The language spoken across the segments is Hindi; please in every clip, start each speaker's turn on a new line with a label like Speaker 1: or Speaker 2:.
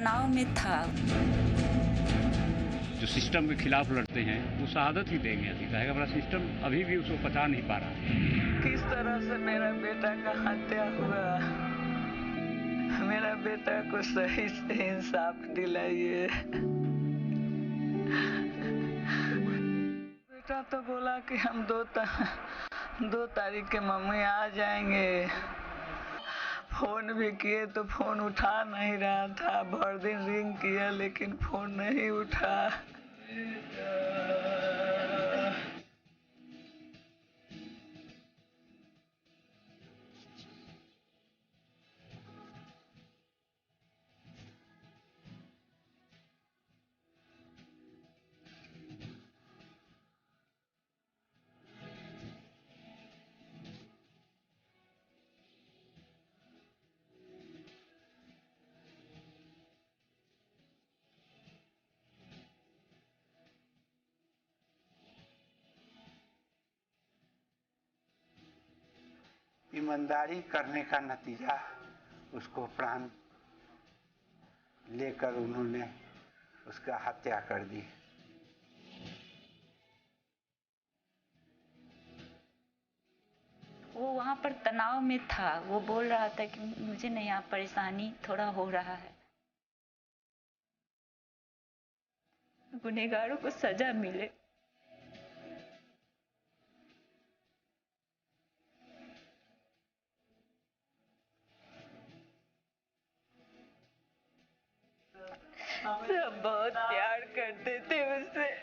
Speaker 1: तनाव में था।
Speaker 2: जो सिस्टम के खिलाफ लड़ते हैं वो शहादत ही देंगे। अभी कहेगा बड़ा सिस्टम अभी भी उसको पचा नहीं पा रहा।
Speaker 3: किस तरह से मेरा बेटा का हत्या हुआ, मेरा बेटा को सही से इंसाफ दिलाइए। बेटा तो बोला कि हम 2 तारीख के मम्मी आ जाएंगे। फोन भी किए तो फोन उठा नहीं रहा था। भर दिन रिंग किया लेकिन फोन नहीं उठा।
Speaker 4: ईमानदारी करने का नतीजा उसको प्राण लेकर उन्होंने उसका हत्या कर दी।
Speaker 1: वो वहाँ पर तनाव में था। वो बोल रहा था कि मुझे नहीं, यहाँ परेशानी थोड़ा हो रहा है। गुनहगारों को सजा मिले। सब बहुत प्यार करते थे उससे।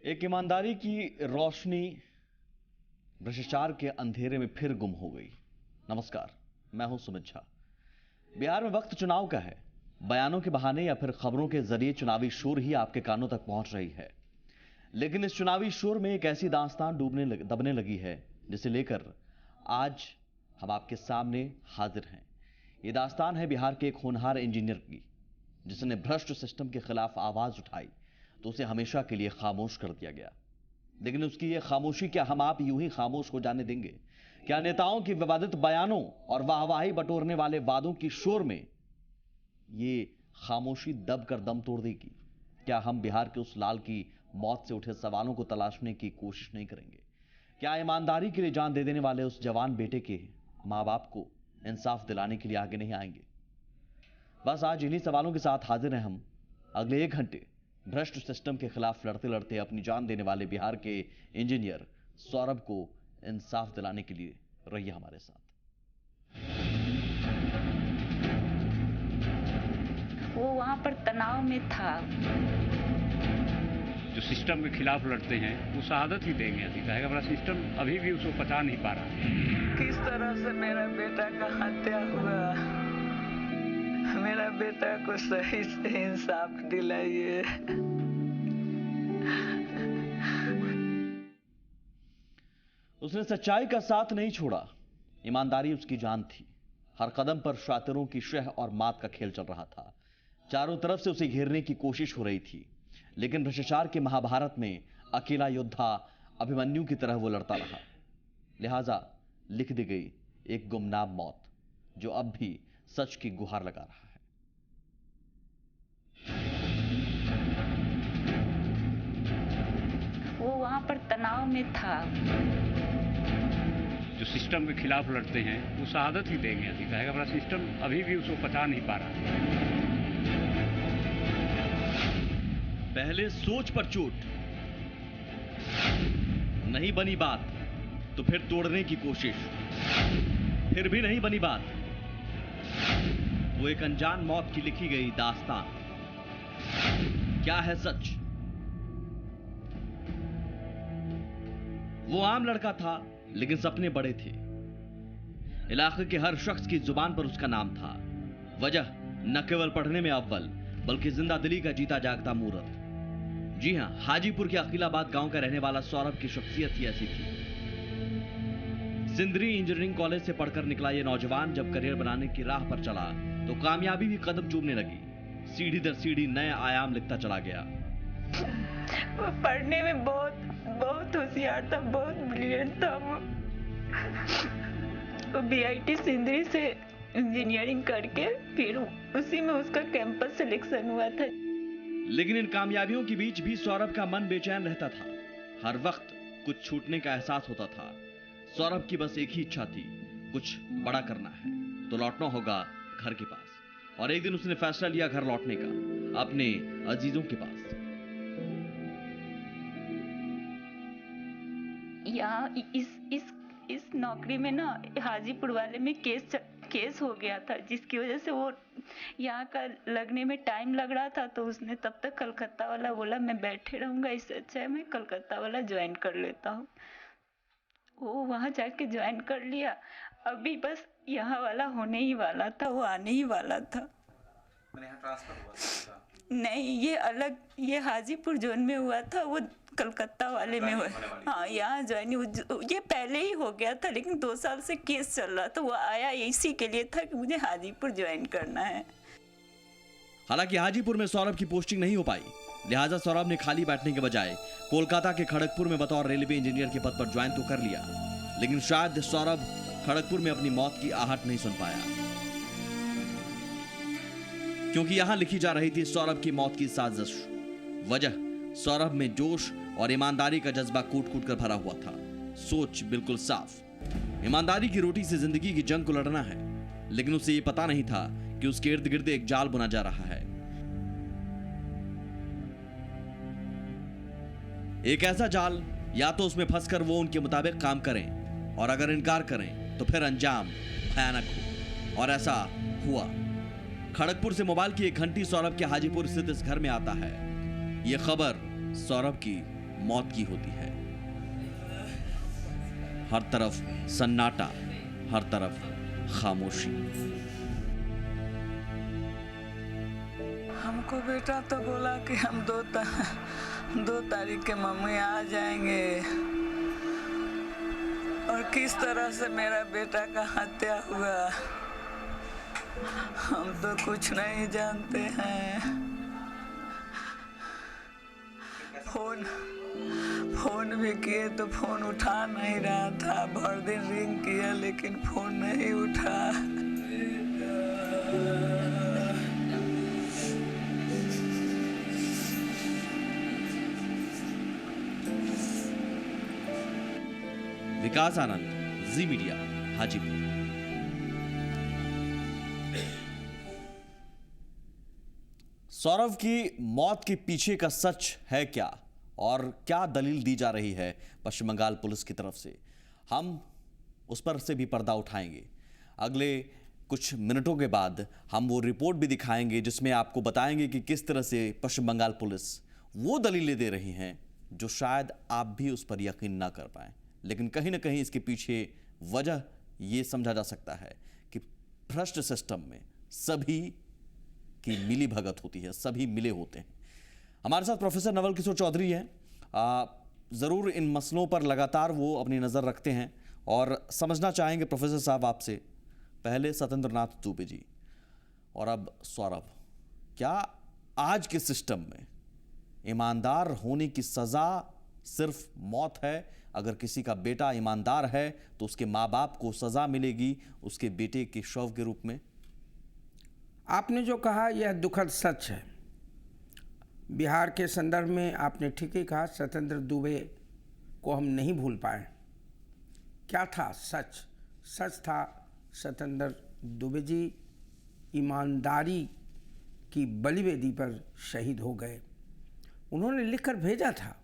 Speaker 5: एक ईमानदारी की रोशनी भ्रष्टाचार के अंधेरे में फिर गुम हो गई। नमस्कार, मैं हूं सुमित झा। बिहार में वक्त चुनाव का है। बयानों के बहाने या फिर खबरों के जरिए चुनावी शोर ही आपके कानों तक पहुंच रही है। लेकिन इस चुनावी शोर में एक ऐसी दास्तान दबने लगी है जिसे लेकर आज हम आपके सामने हाजिर हैं। ये दास्तान है बिहार के एक होनहार इंजीनियर की, जिसने भ्रष्ट सिस्टम के खिलाफ आवाज उठाई तो उसे हमेशा के लिए खामोश कर दिया गया। लेकिन उसकी यह खामोशी क्या हम आप यूं ही खामोश हो जाने देंगे? क्या नेताओं की विवादित बयानों और वाहवाही बटोरने वाले वादों की शोर में ये खामोशी दब कर दम तोड़ देगी? क्या हम बिहार के उस लाल की मौत से उठे सवालों को तलाशने की कोशिश नहीं करेंगे? क्या ईमानदारी के लिए जान दे देने वाले उस जवान बेटे के मां बाप को इंसाफ दिलाने के लिए आगे नहीं आएंगे? बस आज इन्हीं सवालों के साथ हाजिर हैं हम। अगले 1 घंटे भ्रष्ट सिस्टम के खिलाफ लड़ते लड़ते अपनी जान देने वाले बिहार के इंजीनियर सौरभ को इंसाफ दिलाने के लिए रहिए हमारे साथ।
Speaker 1: वो वहाँ पर तनाव में था।
Speaker 2: जो सिस्टम के खिलाफ लड़ते हैं वो शहादत ही देंगे। अभी कहेगा बड़ा सिस्टम अभी भी उसको पचा नहीं पा रहा।
Speaker 3: किस तरह से मेरा बेटा का हत्या हुआ, मेरा बेटा को सही से इंसाफ दिलाइए।
Speaker 5: उसने सच्चाई का साथ नहीं छोड़ा। ईमानदारी उसकी जान थी। हर कदम पर शातिरों की शह और मात का खेल चल रहा था। चारों तरफ से उसे घेरने की कोशिश हो रही थी, लेकिन भ्रष्टाचार के महाभारत में अकेला योद्धा अभिमन्यु की तरह वो लड़ता रहा। लिहाजा लिख दी गई एक गुमनाम मौत, जो अब भी सच की गुहार लगा रहा है।
Speaker 1: वो वहाँ पर तनाव में था।
Speaker 2: जो सिस्टम के खिलाफ लड़ते हैं वो शहादत ही देंगे। अभी कहेगा बड़ा सिस्टम अभी भी उसको पचा नहीं पा रहा।
Speaker 5: पहले सोच पर चोट, नहीं बनी बात, तो फिर तोड़ने की कोशिश, फिर भी नहीं बनी बात। वो एक अनजान मौत की लिखी गई दास्तान। क्या है सच? वो आम लड़का था, लेकिन सपने बड़े थे। इलाके के हर शख्स की जुबान पर उसका नाम था। वजह न केवल पढ़ने में अव्वल, बल्कि जिंदा दिली का जीता जागता मूरत। जी हां, हाजीपुर के अखिलाबाद गांव का रहने वाला सौरभ की शख्सियत ही ऐसी थी। सिंदरी इंजीनियरिंग कॉलेज से पढ़कर निकला ये नौजवान जब करियर बनाने की राह पर चला तो कामयाबी भी कदम चूमने लगी। सीढ़ी दर सीढ़ी नए आयाम लिखता चला गया।
Speaker 1: वो पढ़ने में बहुत होशियार था, बहुत ब्रिलियंट था। वो बीआईटी सिंदरी से इंजीनियरिंग करके फिर उसी में उसका कैंपस सिलेक्शन हुआ था।
Speaker 5: लेकिन इन कामयाबियों के बीच भी सौरभ का मन बेचैन रहता था। हर वक्त कुछ छूटने का एहसास होता था। सौरभ की बस एक ही इच्छा थी, कुछ बड़ा करना है तो लौटना होगा घर के पास। और एक दिन उसने फैसला लिया घर लौटने का, अपने अजीजों के पास।
Speaker 1: यहाँ इस नौकरी में ना हाजीपुर वाले में केस हो गया था, जिसकी वजह से वो यहाँ का लगने में टाइम लग रहा था। तो उसने तब तक कलकत्ता वाला बोला मैं बैठे रहूंगा, इससे अच्छा है मैं कलकत्ता वाला ज्वाइन कर लेता हूँ। वो वहाँ जाके ज्वाइन कर लिया। अभी बस यहाँ वाला होने ही वाला था, वो आने ही वाला था।
Speaker 6: यहाँ ट्रांसफर हुआ था?
Speaker 1: नहीं, ये अलग, ये हाजीपुर जोन में हुआ था, वो कलकत्ता वाले में हुआ। हाँ, यहाँ ज्वाइन ये पहले ही हो गया था, लेकिन 2 साल से केस चल रहा था। वो आया इसी के लिए था कि मुझे हाजीपुर ज्वाइन करना है।
Speaker 5: हालांकि हाजीपुर में सौरभ की पोस्टिंग नहीं हो पाई, लिहाजा सौरभ ने खाली बैठने के बजाय कोलकाता के खड़गपुर में बतौर रेलवे इंजीनियर के पद पर ज्वाइन तो कर लिया, लेकिन शायद सौरभ खड़गपुर में अपनी मौत की आहट नहीं सुन पाया, क्योंकि यहां लिखी जा रही थी सौरभ की मौत की साजिश। वजह, सौरभ में जोश और ईमानदारी का जज्बा कूट कूट कर भरा हुआ था। सोच बिल्कुल साफ, ईमानदारी की रोटी से जिंदगी की जंग को लड़ना है, लेकिन उसे यह पता नहीं था कि उसके इर्द गिर्द एक जाल बुना जा रहा है। एक ऐसा जाल, या तो उसमें फंसकर वो उनके मुताबिक काम करें, और अगर इनकार करें तो फिर अंजाम भयानक हो। और ऐसा हुआ। खड़गपुर से मोबाइल की एक घंटी सौरभ के हाजीपुर स्थित इस घर में आता है। यह खबर सौरभ की मौत की होती है। हर तरफ सन्नाटा, हर तरफ खामोशी।
Speaker 3: हमको बेटा तो बोला कि हम 2 तारीख के मम्मी आ जाएंगे, और किस तरह से मेरा बेटा का हत्या हुआ हम तो कुछ नहीं जानते हैं। फोन भी किए तो फोन उठा नहीं रहा था। भर दिन रिंग किया लेकिन फोन नहीं उठा।
Speaker 5: विकास आनंद, जी मीडिया, हाजीपुर। सौरभ की मौत के पीछे का सच है क्या, और क्या दलील दी जा रही है पश्चिम बंगाल पुलिस की तरफ से, हम उस पर से भी पर्दा उठाएंगे। अगले कुछ मिनटों के बाद हम वो रिपोर्ट भी दिखाएंगे जिसमें आपको बताएंगे कि किस तरह से पश्चिम बंगाल पुलिस वो दलीलें दे रही हैं जो शायद आप भी उस पर यकीन ना कर पाएं, लेकिन कहीं ना कहीं इसके पीछे वजह ये समझा जा सकता है कि भ्रष्ट सिस्टम में सभी की मिली भगत होती है, सभी मिले होते हैं। हमारे साथ प्रोफेसर नवल किशोर चौधरी हैं। ज़रूर इन मसलों पर लगातार वो अपनी नज़र रखते हैं और समझना चाहेंगे प्रोफेसर साहब आपसे, पहले सत्येंद्र नाथ दुबे जी और अब सौरभ, क्या आज के सिस्टम में ईमानदार होने की सज़ा सिर्फ मौत है? अगर किसी का बेटा ईमानदार है तो उसके माँ बाप को सज़ा मिलेगी उसके बेटे के शव के रूप में?
Speaker 7: आपने जो कहा यह दुखद सच है। बिहार के संदर्भ में आपने ठीक ही कहा, सत्येंद्र दुबे को हम नहीं भूल पाए। क्या था सच? सच था सत्येंद्र दुबे जी ईमानदारी की बलिवेदी पर शहीद हो गए। उन्होंने लिखकर भेजा था,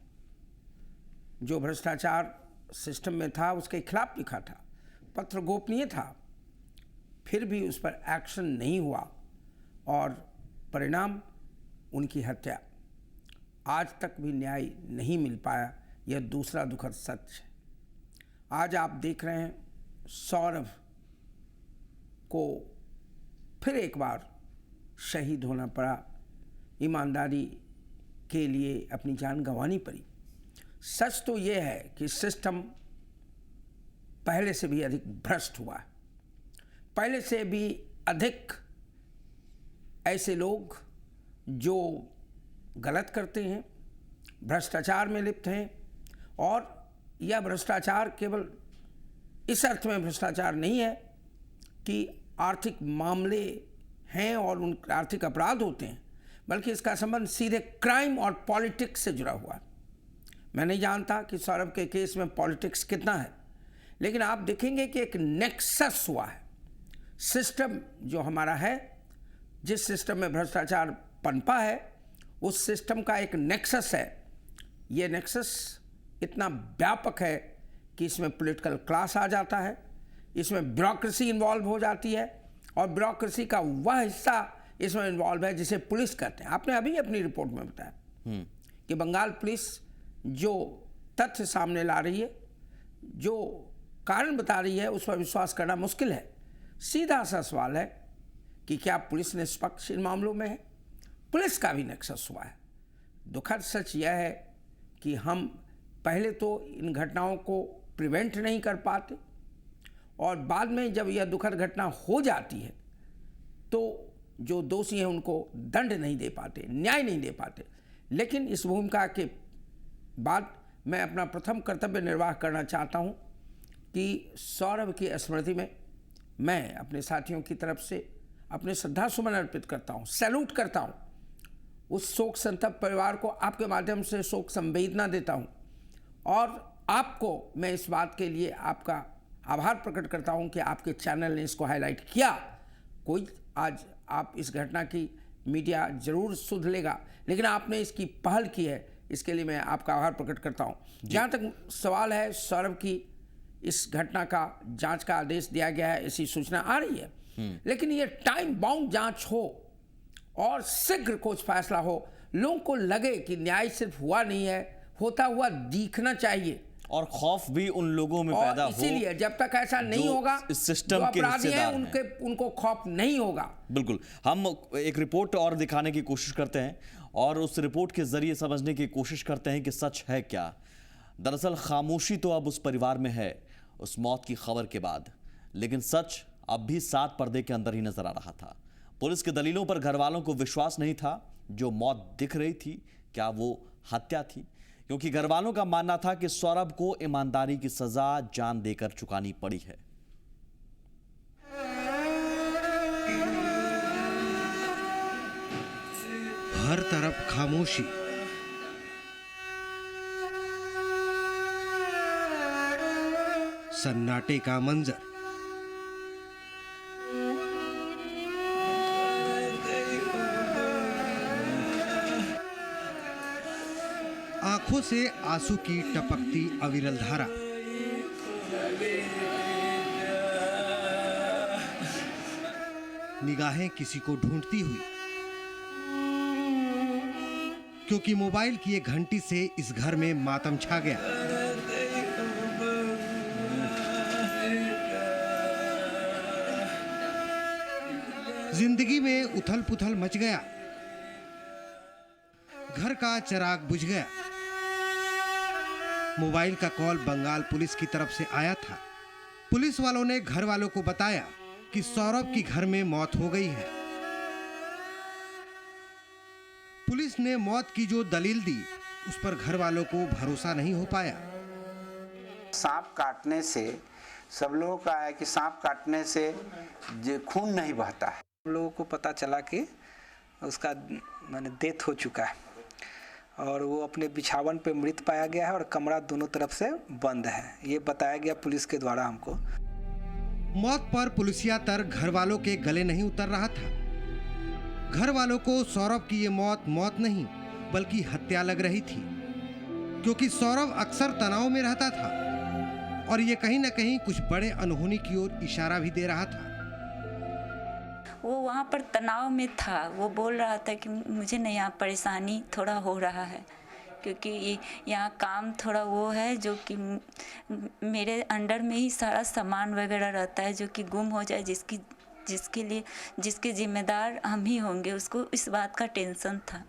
Speaker 7: जो भ्रष्टाचार सिस्टम में था उसके खिलाफ लिखा था, पत्र गोपनीय था, फिर भी उस पर एक्शन नहीं हुआ और परिणाम उनकी हत्या। आज तक भी न्याय नहीं मिल पाया, यह दूसरा दुखद सच है। आज आप देख रहे हैं सौरभ को फिर एक बार शहीद होना पड़ा, ईमानदारी के लिए अपनी जान गंवानी पड़ी। सच तो ये है कि सिस्टम पहले से भी अधिक भ्रष्ट हुआ है, पहले से भी अधिक ऐसे लोग जो गलत करते हैं, भ्रष्टाचार में लिप्त हैं। और यह भ्रष्टाचार केवल इस अर्थ में भ्रष्टाचार नहीं है कि आर्थिक मामले हैं और उन आर्थिक अपराध होते हैं, बल्कि इसका संबंध सीधे क्राइम और पॉलिटिक्स से जुड़ा हुआ है। मैं नहीं जानता कि सौरभ के केस में पॉलिटिक्स कितना है, लेकिन आप देखेंगे कि एक नेक्सस हुआ है। सिस्टम जो हमारा है, जिस सिस्टम में भ्रष्टाचार पनपा है, उस सिस्टम का एक नेक्सस है। ये नेक्सस इतना व्यापक है कि इसमें पॉलिटिकल क्लास आ जाता है, इसमें ब्यूरोक्रेसी इन्वॉल्व हो जाती है, और ब्यूरोक्रेसी का वह हिस्सा इसमें इन्वॉल्व है जिसे पुलिस कहते हैं। आपने अभी अपनी रिपोर्ट में बताया कि बंगाल पुलिस जो तथ्य सामने ला रही है, जो कारण बता रही है, उस पर विश्वास करना मुश्किल है। सीधा सा सवाल है कि क्या पुलिस निष्पक्ष इन मामलों में है? पुलिस का भी नेक्सस हुआ है। दुखद सच यह है कि हम पहले तो इन घटनाओं को प्रिवेंट नहीं कर पाते, और बाद में जब यह दुखद घटना हो जाती है तो जो दोषी हैं उनको दंड नहीं दे पाते, न्याय नहीं दे पाते। लेकिन इस भूमिका के बाद मैं अपना प्रथम कर्तव्य निर्वाह करना चाहता हूं कि सौरभ की स्मृति में मैं अपने साथियों की तरफ से अपने श्रद्धासुमन अर्पित करता हूं, सैल्यूट करता हूं। उस शोक संतप्त परिवार को आपके माध्यम से शोक संवेदना देता हूं, और आपको मैं इस बात के लिए आपका आभार प्रकट करता हूं कि आपके चैनल ने इसको हाईलाइट किया। कोई आज आप इस घटना की मीडिया जरूर सुध लेगा, लेकिन आपने इसकी पहल की है, इसके लिए मैं आपका आभार प्रकट करता हूं। जहां तक सवाल है सौरभ की, इस घटना का जांच का आदेश दिया गया है, ऐसी सूचना आ रही है, लेकिन ये टाइम बाउंड जांच हो और शीघ्र कुछ फैसला हो, लोगों को लगे कि न्याय सिर्फ हुआ नहीं है, होता हुआ दिखना चाहिए,
Speaker 5: और खौफ भी उन लोगों में पैदा हो।
Speaker 7: इसीलिए जब तक ऐसा नहीं होगा,
Speaker 5: इस सिस्टम के
Speaker 7: अपराधी हैं उनको खौफ नहीं होगा।
Speaker 5: बिल्कुल। हम एक रिपोर्ट और दिखाने की कोशिश करते हैं, और उस रिपोर्ट के जरिए समझने की कोशिश करते हैं कि सच है क्या। दरअसल खामोशी तो अब उस परिवार में है उस मौत की खबर के बाद, लेकिन सच अब भी सात पर्दे के अंदर ही नजर आ रहा था। पुलिस के दलीलों पर घर वालों को विश्वास नहीं था। जो मौत दिख रही थी, क्या वो हत्या थी? क्योंकि घर वालों का मानना था कि सौरभ को ईमानदारी की सजा जान देकर चुकानी पड़ी है।
Speaker 8: हर तरफ खामोशी, सन्नाटे का मंजर। आंखों से आंसू की टपकती अविरल धारा। निगाहें किसी को ढूंढती हुई, क्योंकि मोबाइल की एक घंटी से इस घर में मातम छा गया। जिंदगी में उथल पुथल मच गया। घर का चिराग बुझ गया। मोबाइल का कॉल बंगाल पुलिस की तरफ से आया था। पुलिस वालों ने घर वालों को बताया कि सौरभ की घर में मौत हो गई है। पुलिस ने मौत की जो दलील दी, उस पर घर वालों को भरोसा नहीं हो पाया।
Speaker 4: सांप काटने से सब लोगों का है कि सांप काटने से खून नहीं बहता है।
Speaker 6: हम लोगों को पता चला कि उसका माने डेथ हो चुका है, और वो अपने बिछावन पे मृत पाया गया है, और कमरा दोनों तरफ से बंद है, ये बताया गया पुलिस के द्वारा हमको।
Speaker 8: मौत पर पुलिसिया तर्क घर वालों के गले नहीं उतर रहा था। घर वालों को सौरभ की ये मौत नहीं बल्कि हत्या लग रही थी, क्योंकि सौरभ अक्सर तनाव में रहता था। और ये कहीं ना कहीं कुछ बड़े अनहोनी की ओर इशारा भी दे रहा था।
Speaker 1: वो वहाँ पर तनाव में था। वो बोल रहा था कि मुझे ना यहाँ परेशानी थोड़ा हो रहा है, क्योंकि यहाँ काम थोड़ा वो है जो कि मेरे अंडर में ही सारा सामान वगैरह रहता है, जो कि गुम हो जाए, जिसके जिम्मेदार हम ही होंगे, उसको इस बात का टेंशन था।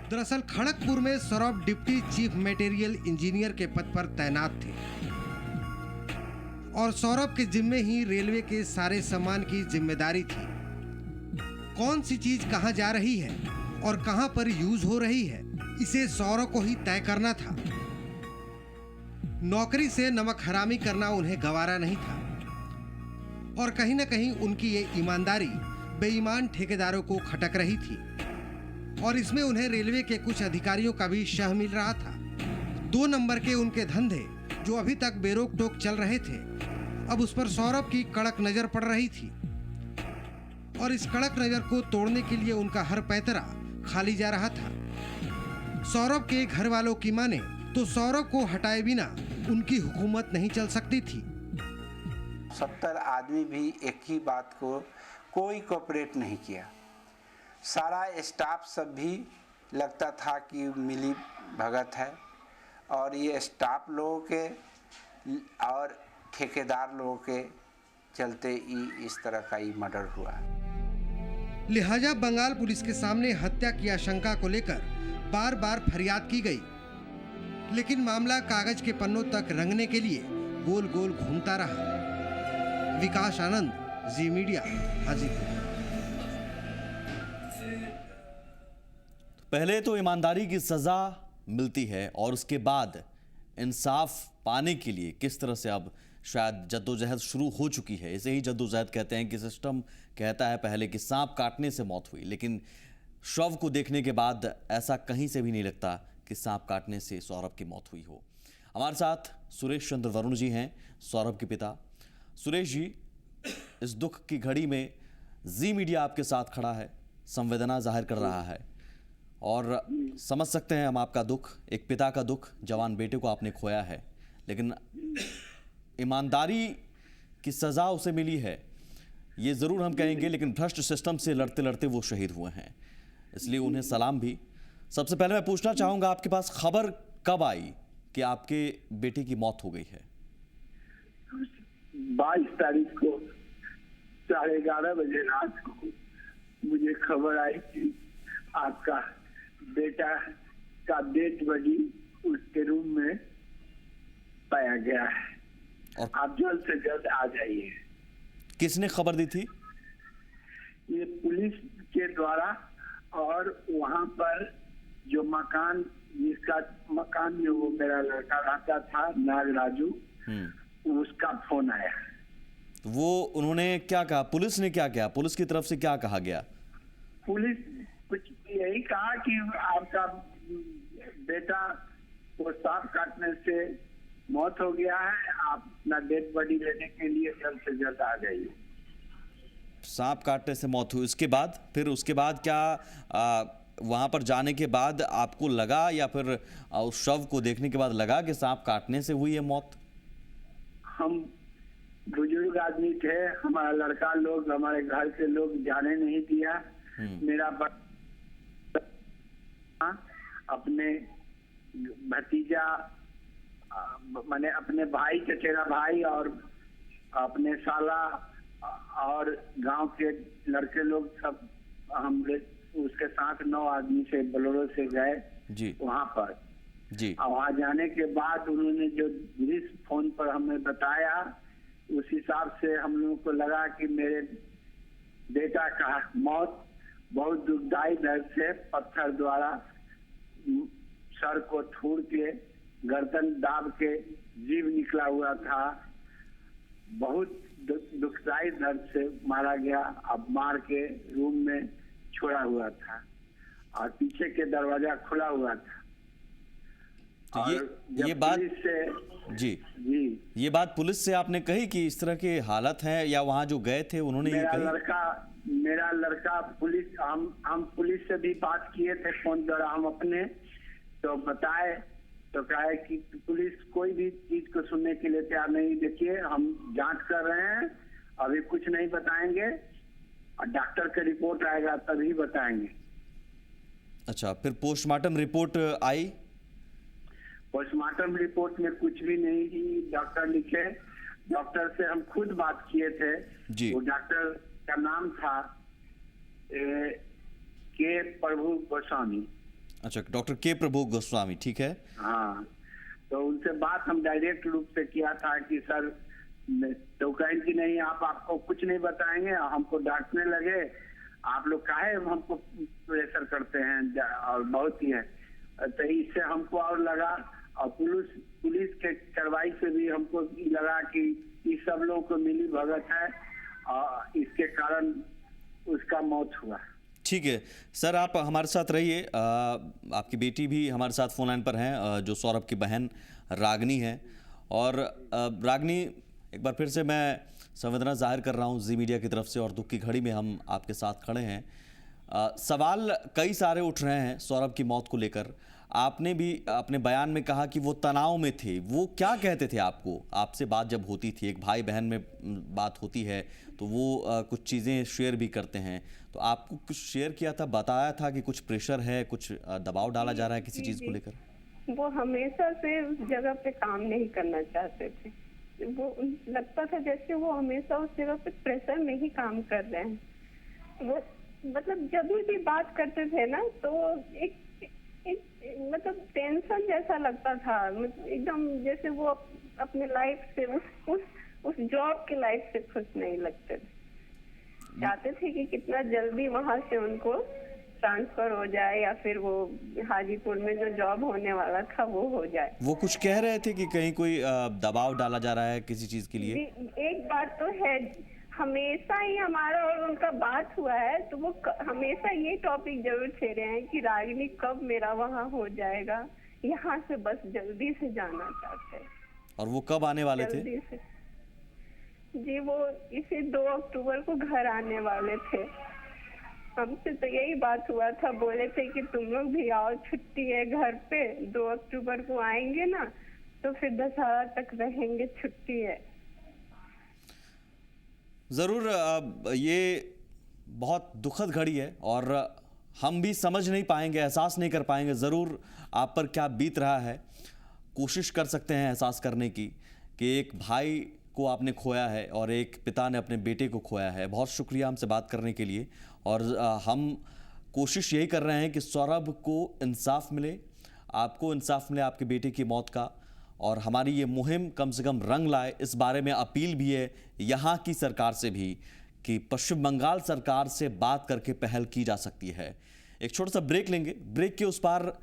Speaker 8: दरअसल खड़गपुर में Saurabh deputy chief material engineer के पद पर तैनात थे और सौरभ के जिम्मे ही रेलवे के सारे सामान की जिम्मेदारी थी। कौन सी चीज कहां जा रही है और कहां पर यूज हो रही है, इसे सौरभ को ही तय करना था। नौकरी से नमक हरामी करना उन्हें गवारा नहीं था और कहीं ना कहीं उनकी ये ईमानदारी बेईमान ठेकेदारों को खटक रही थी और इसमें उन्हें रेलवे के कुछ अधिकारियों का भी शह मिल रहा था। 2 नंबर के उनके धंधे जो अभी तक बेरोक टोक चल रहे थे, अब उस पर सौरभ की कड़क नजर पड़ रही थी और इस कड़क नजर को तोड़ने के लिए उनका हर पैतरा खाली जा रहा था। सौरभ के घर वालों की माने तो सौरभ को हटाए बिना उनकी हुकूमत नहीं चल सकती थी।
Speaker 4: 70 आदमी भी एक ही बात को कोई कोऑपरेट नहीं किया। सारा स्टाफ सब भी लगता था कि मिली भगत है और ये स्टाफ लोगों के और ठेकेदार लोगों के चलते ही इस तरह का ही मर्डर हुआ।
Speaker 8: लिहाजा बंगाल पुलिस के सामने हत्या की आशंका को लेकर बार बार फरियाद की गई, लेकिन मामला कागज के पन्नों तक रंगने के लिए गोल गोल घूमता रहा। विकास आनंद, जी मीडिया, हाजीपुर।
Speaker 5: पहले तो ईमानदारी की सजा मिलती है और उसके बाद इंसाफ पाने के लिए किस तरह से अब शायद जद्दोजहद शुरू हो चुकी है। इसे ही जद्दोजहद कहते हैं कि सिस्टम कहता है पहले कि सांप काटने से मौत हुई, लेकिन शव को देखने के बाद ऐसा कहीं से भी नहीं लगता कि सांप काटने से सौरभ की मौत हुई हो। हमारे साथ सुरेश चंद्र वरुण जी हैं, सौरभ के पिता। सुरेश जी, इस दुख की घड़ी में जी मीडिया आपके साथ खड़ा है, संवेदना जाहिर कर रहा है और समझ सकते हैं हम आपका दुख, एक पिता का दुख, जवान बेटे को आपने खोया है, लेकिन ईमानदारी की सज़ा उसे मिली है ये ज़रूर हम कहेंगे, लेकिन भ्रष्ट सिस्टम से लड़ते लड़ते वो शहीद हुए हैं, इसलिए उन्हें सलाम भी। सबसे पहले मैं पूछना चाहूँगा, आपके पास खबर कब आई कि आपके बेटे की मौत हो गई है?
Speaker 9: 22 तारीख को 11:30 बजे रात को मुझे खबर आई कि आपका बेटा का डेड बॉडी उसके रूम में पाया गया है और आप जल्द से जल्द आ जाइए।
Speaker 5: किसने खबर दी थी?
Speaker 9: ये पुलिस के द्वारा, और वहाँ पर जो मकान, जिसका मकान में वो मेरा लड़का रहता था, नागराजू, उसका फोन आया।
Speaker 5: वो उन्होंने क्या कहा? पुलिस ने क्या किया? पुलिस की तरफ से क्या कहा गया?
Speaker 9: पुलिस कुछ यही कहा कि आपका बेटा को सांप काटने से मौत हो गया है, आप अपना डेड बॉडी लेने के लिए जल्द से जल्द आ जाइए।
Speaker 5: सांप काटने से मौत हुई, उसके बाद फिर उसके बाद क्या वहाँ पर जाने के बाद आपको लगा या फिर उस शव को देखने के बाद लगा कि सांप काटने से हुई है मौत? हम
Speaker 9: बुजुर्ग आदमी थे, हमारा लड़का लोग, हमारे घर के लोग जाने नहीं दिया। मेरा अपने भतीजा, माने अपने भाई, चचेरा भाई और अपने साला और गांव के लड़के लोग सब हम उसके साथ 9 आदमी से बोलेरो से गए जी वहाँ पर जी। और वहाँ जाने के बाद उन्होंने जो दृश्य फोन पर हमें बताया, उस हिसाब से हम लोगों को लगा कि मेरे बेटा का मौत बहुत दुखदायी दर्द से पत्थर द्वारा सर को ठूर के गर्दन दाब के जीव निकला हुआ था। बहुत दुखदायी दर्द से मारा गया। अब मार के रूम में छोड़ा हुआ था और पीछे के दरवाजा खुला हुआ था।
Speaker 5: तो ये बात से जी ये बात पुलिस से आपने कही कि इस तरह के हालत हैं, या वहाँ जो गए थे उन्होंने ये कही?
Speaker 9: मेरा लड़का पुलिस, हम पुलिस से भी बात किए थे फोन द्वारा, हम अपने तो बताए तो कहा है कि पुलिस कोई भी चीज को सुनने के लिए तैयार नहीं। देखिए हम जांच कर रहे हैं, अभी कुछ नहीं बताएंगे, और डॉक्टर का रिपोर्ट आएगा तभी बताएंगे।
Speaker 5: अच्छा, फिर पोस्टमार्टम रिपोर्ट आई?
Speaker 9: पोस्टमार्टम रिपोर्ट में कुछ भी नहीं डॉक्टर लिखे। डॉक्टर से हम खुद बात किए थे
Speaker 5: जी।
Speaker 9: वो डॉक्टर का नाम था के प्रभु गोस्वामी।
Speaker 5: अच्छा, डॉक्टर के प्रभु गोस्वामी, ठीक है।
Speaker 9: हाँ, तो उनसे बात हम डायरेक्ट रूप से किया था कि सर, तो कहें कि नहीं आपको कुछ नहीं बताएंगे, हमको डांटने लगे, आप लोग काहे हमको प्रेशर करते हैं, और बहुत ही है। तो इससे हमको और लगा, और पुलिस के कार्रवाई से भी हमको लगा कि इस सब लोगों को मिली भगत है और इसके कारण उसका मौत हुआ।
Speaker 5: ठीक है सर, आप हमारे साथ रहिए। आपकी बेटी भी हमारे साथ फोन लाइन पर हैं, जो सौरभ की बहन रागनी है। और रागनी, एक बार फिर से मैं संवेदना जाहिर कर रहा हूँ जी मीडिया की तरफ से, और दुख की घड़ी में हम आपके साथ खड़े हैं। सवाल कई सारे उठ रहे हैं सौरभ की मौत को लेकर। आपने भी अपने बयान में कहा कि वो तनाव में थे। वो क्या कहते थे आपको? आपसे बात जब होती थी, एक भाई बहन में बात होती है तो वो कुछ चीज़ें शेयर भी करते हैं, तो आपको कुछ शेयर किया था, बताया था कि कुछ प्रेशर है, कुछ दबाव डाला जा रहा है किसी चीज़ को लेकर?
Speaker 10: वो हमेशा से उस जगह पे काम नहीं करना चाहते थे। वो लगता था जैसे वो हमेशा उस जगह पे प्रेशर में ही काम कर रहे हैं। वो मतलब जब भी बात करते थे ना, तो एक मतलब टेंशन जैसा लगता था, एकदम जैसे वो अपने लाइफ से उस जॉब की लाइफ से खुश नहीं लगते थे। चाहते थे कि कितना जल्दी वहां से उनको ट्रांसफर हो जाए, या फिर वो हाजीपुर में जो जॉब होने वाला था वो हो जाए।
Speaker 5: वो कुछ कह रहे थे कि कहीं कोई दबाव डाला जा रहा है किसी चीज के लिए?
Speaker 10: एक बात तो है, हमेशा ही हमारा और उनका बात हुआ है, तो वो हमेशा ये टॉपिक जरूर छेड़े हैं कि रागिनी कब मेरा वहाँ हो जाएगा, यहाँ से बस जल्दी से जाना चाहते हैं।
Speaker 5: और वो कब आने वाले थे?
Speaker 10: जी, वो इसी 2 अक्टूबर को घर आने वाले थे। हमसे तो यही बात हुआ था, बोले थे कि तुम लोग भी आओ, छुट्टी है घर पे, 2 अक्टूबर को आएंगे ना, तो फिर दशहरा तक रहेंगे, छुट्टी है।
Speaker 5: ज़रूर, ये बहुत दुखद घड़ी है और हम भी समझ नहीं पाएंगे, एहसास नहीं कर पाएंगे ज़रूर आप पर क्या बीत रहा है। कोशिश कर सकते हैं एहसास करने की कि एक भाई को आपने खोया है और एक पिता ने अपने बेटे को खोया है। बहुत शुक्रिया हमसे बात करने के लिए, और हम कोशिश यही कर रहे हैं कि सौरभ को इंसाफ मिले, आपको इंसाफ मिले आपके बेटे की मौत का, और हमारी ये मुहिम कम से कम रंग लाए। इस बारे में अपील भी है यहाँ की सरकार से भी कि पश्चिम बंगाल सरकार से बात करके पहल की जा सकती है। एक छोटा सा ब्रेक लेंगे, ब्रेक के उस पार